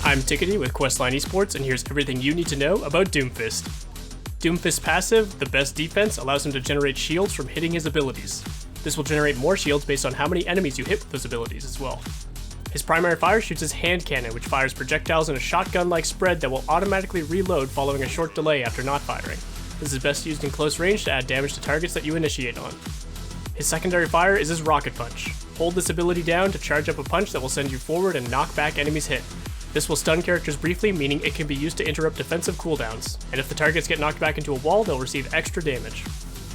I'm Tikatee with Questline Esports, and here's everything you need to know about Doomfist. Doomfist's passive, the best defense, allows him to generate shields from hitting his abilities. This will generate more shields based on how many enemies you hit with those abilities as well. His primary fire shoots his hand cannon, which fires projectiles in a shotgun-like spread that will automatically reload following a short delay after not firing. This is best used in close range to add damage to targets that you initiate on. His secondary fire is his rocket punch. Hold this ability down to charge up a punch that will send you forward and knock back enemies hit. This will stun characters briefly, meaning it can be used to interrupt defensive cooldowns, and if the targets get knocked back into a wall, they'll receive extra damage.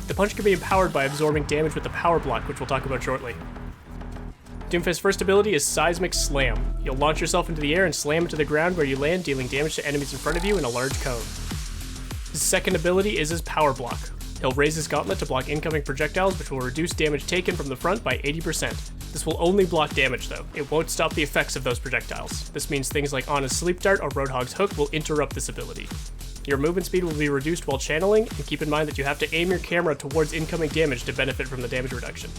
The punch can be empowered by absorbing damage with the power block, which we'll talk about shortly. Doomfist's first ability is Seismic Slam. You'll launch yourself into the air and slam into the ground where you land, dealing damage to enemies in front of you in a large cone. His second ability is his power block. He'll raise his gauntlet to block incoming projectiles, which will reduce damage taken from the front by 80%. This will only block damage though, it won't stop the effects of those projectiles. This means things like Ana's Sleep Dart or Roadhog's Hook will interrupt this ability. Your movement speed will be reduced while channeling, and keep in mind that you have to aim your camera towards incoming damage to benefit from the damage reduction.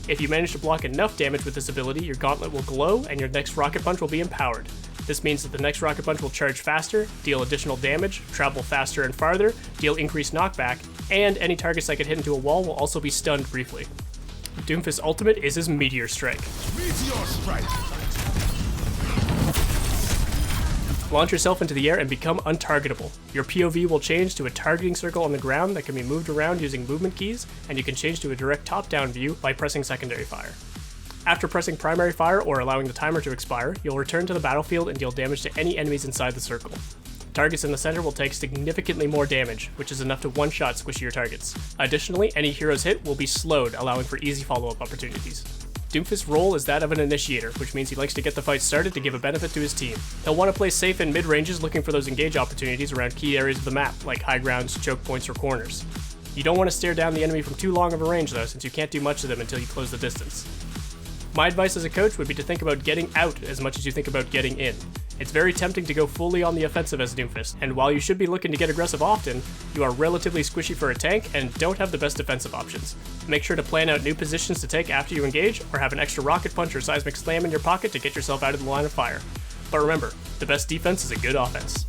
If you manage to block enough damage with this ability, your gauntlet will glow and your next rocket punch will be empowered. This means that the next rocket punch will charge faster, deal additional damage, travel faster and farther, deal increased knockback, and any targets that get hit into a wall will also be stunned briefly. Doomfist's ultimate is his Meteor Strike. Meteor Strike! Launch yourself into the air and become untargetable. Your POV will change to a targeting circle on the ground that can be moved around using movement keys, and you can change to a direct top-down view by pressing secondary fire. After pressing primary fire or allowing the timer to expire, you'll return to the battlefield and deal damage to any enemies inside the circle. Targets in the center will take significantly more damage, which is enough to one-shot squishier targets. Additionally, any hero's hit will be slowed, allowing for easy follow-up opportunities. Doomfist's role is that of an initiator, which means he likes to get the fight started to give a benefit to his team. He'll want to play safe in mid-ranges, looking for those engage opportunities around key areas of the map, like high grounds, choke points, or corners. You don't want to stare down the enemy from too long of a range though, since you can't do much to them until you close the distance. My advice as a coach would be to think about getting out as much as you think about getting in. It's very tempting to go fully on the offensive as Doomfist, and while you should be looking to get aggressive often, you are relatively squishy for a tank and don't have the best defensive options. Make sure to plan out new positions to take after you engage, or have an extra rocket punch or seismic slam in your pocket to get yourself out of the line of fire. But remember, the best defense is a good offense.